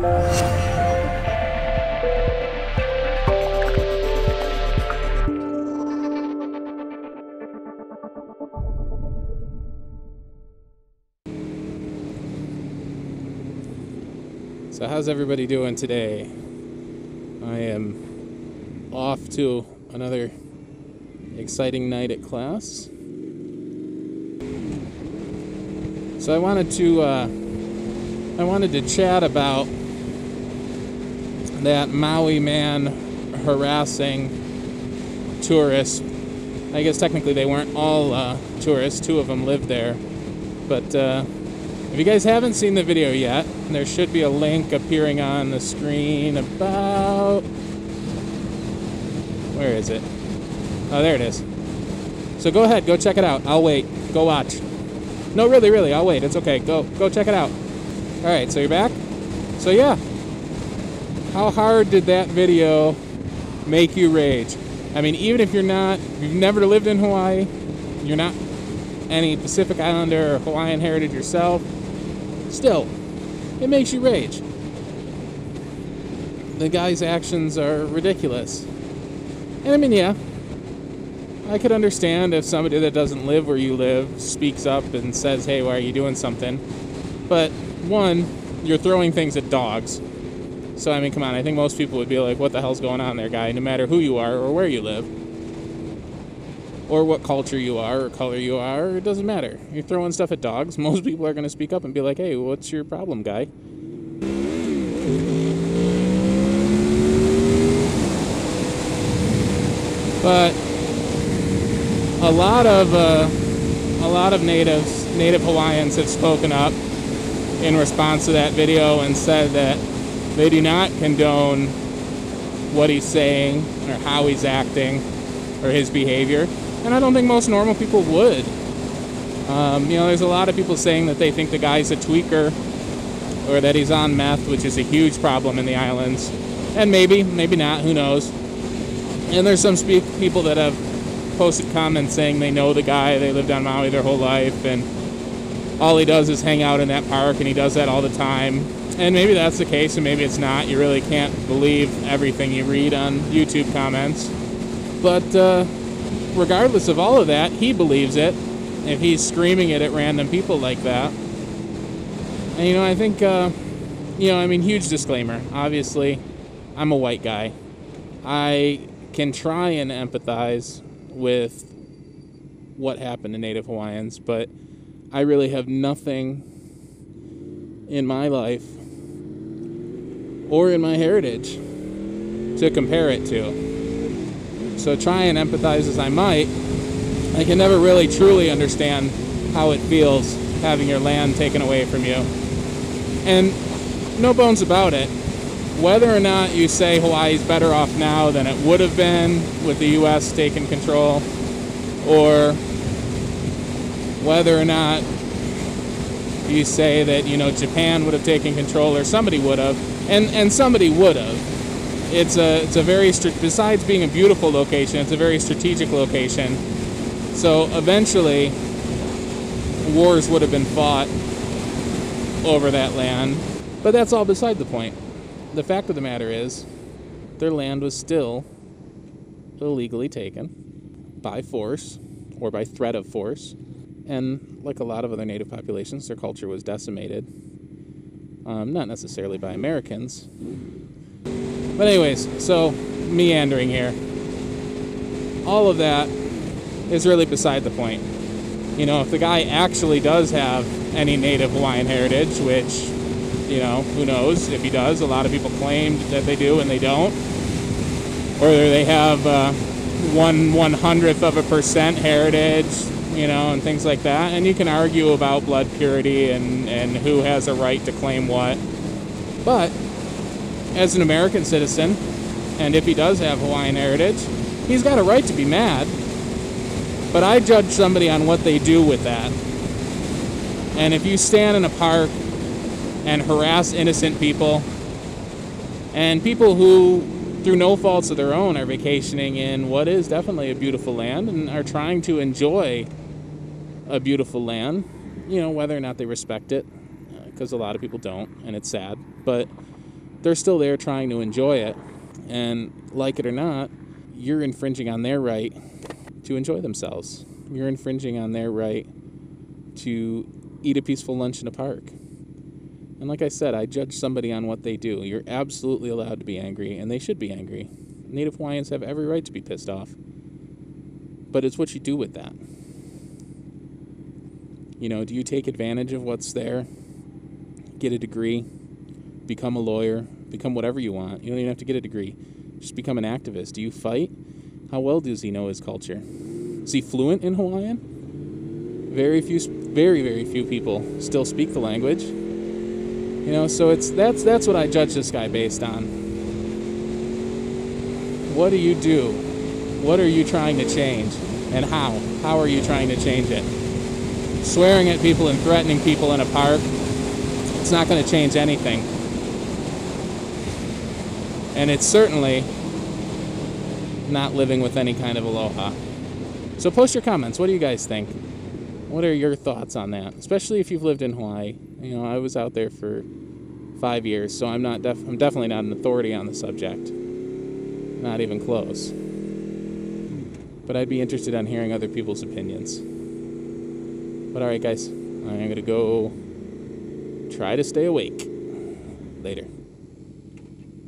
So how's everybody doing today? I am off to another exciting night at class. So I wanted to chat about that Maui man harassing tourists. I guess technically they weren't all tourists, 2 of them lived there. But if you guys haven't seen the video yet, there should be a link appearing on the screen about... Where is it? Oh, there it is. So go ahead, go check it out. I'll wait. Go watch. No, really, I'll wait. It's okay. Go check it out. All right, so you're back? So yeah. How hard did that video make you rage? I mean, even if you've never lived in Hawaii, you're not any Pacific Islander or Hawaiian heritage yourself, still, it makes you rage. The guy's actions are ridiculous. And I mean, yeah, I could understand if somebody that doesn't live where you live speaks up and says, hey, why are you doing something? But one, you're throwing things at dogs. So, I mean, come on, I think most people would be like, what the hell's going on there, guy? No matter who you are or where you live, or what culture you are or color you are, it doesn't matter. You're throwing stuff at dogs. Most people are going to speak up and be like, hey, what's your problem, guy? But a lot of native Hawaiians have spoken up in response to that video and said that they do not condone what he's saying or how he's acting or his behavior. And I don't think most normal people would. There's a lot of people saying that they think the guy's a tweaker or that he's on meth, which is a huge problem in the islands. And maybe not, who knows. And there's some people that have posted comments saying they know the guy, they lived on Maui their whole life, and all he does is hang out in that park, and he does that all the time. And maybe that's the case, and maybe it's not. You really can't believe everything you read on YouTube comments. But regardless of all of that, he believes it if he's screaming it at random people like that. And, I think, huge disclaimer. Obviously, I'm a white guy. I can try and empathize with what happened to Native Hawaiians, but I really have nothing in my life or in my heritage to compare it to. So try and empathize as I might, I can never really truly understand how it feels having your land taken away from you. And no bones about it, whether or not you say Hawaii's better off now than it would have been with the U.S. taking control, or whether or not you say that, Japan would have taken control or somebody would have, and somebody would have. It's a very, besides being a beautiful location, it's a very strategic location. So eventually, wars would have been fought over that land, but that's all beside the point. The fact of the matter is, their land was still illegally taken by force or by threat of force. And like a lot of other native populations, their culture was decimated. Not necessarily by Americans. But anyways, so meandering here. All of that is really beside the point. If the guy actually does have any native Hawaiian heritage, which, who knows if he does. A lot of people claim that they do and they don't. Or they have 1/100% heritage, and things like that. And you can argue about blood purity and who has a right to claim what. But as an American citizen, and if he does have Hawaiian heritage, he's got a right to be mad. But I judge somebody on what they do with that. And if you stand in a park and harass innocent people, and people who, through no faults of their own, are vacationing in what is definitely a beautiful land and are trying to enjoy a beautiful land, whether or not they respect it, because a lot of people don't, and it's sad. But they're still there trying to enjoy it. And like it or not, you're infringing on their right to enjoy themselves. You're infringing on their right to eat a peaceful lunch in a park. And like I said, I judge somebody on what they do. You're absolutely allowed to be angry, and they should be angry. Native Hawaiians have every right to be pissed off. But it's what you do with that. You know, do you take advantage of what's there? Get a degree, become a lawyer, become whatever you want. You don't even have to get a degree. Just become an activist. Do you fight? How well does he know his culture? Is he fluent in Hawaiian? Very, very few people still speak the language. You know, so that's what I judge this guy based on. What do you do? What are you trying to change? And how? How are you trying to change it? Swearing at people and threatening people in a park, it's not going to change anything. And it's certainly not living with any kind of aloha. So post your comments. What do you guys think? What are your thoughts on that? Especially if you've lived in Hawaii. You know, I was out there for 5 years, so I'm definitely not an authority on the subject. Not even close. But I'd be interested in hearing other people's opinions. But alright guys, I'm going to go try to stay awake. Later.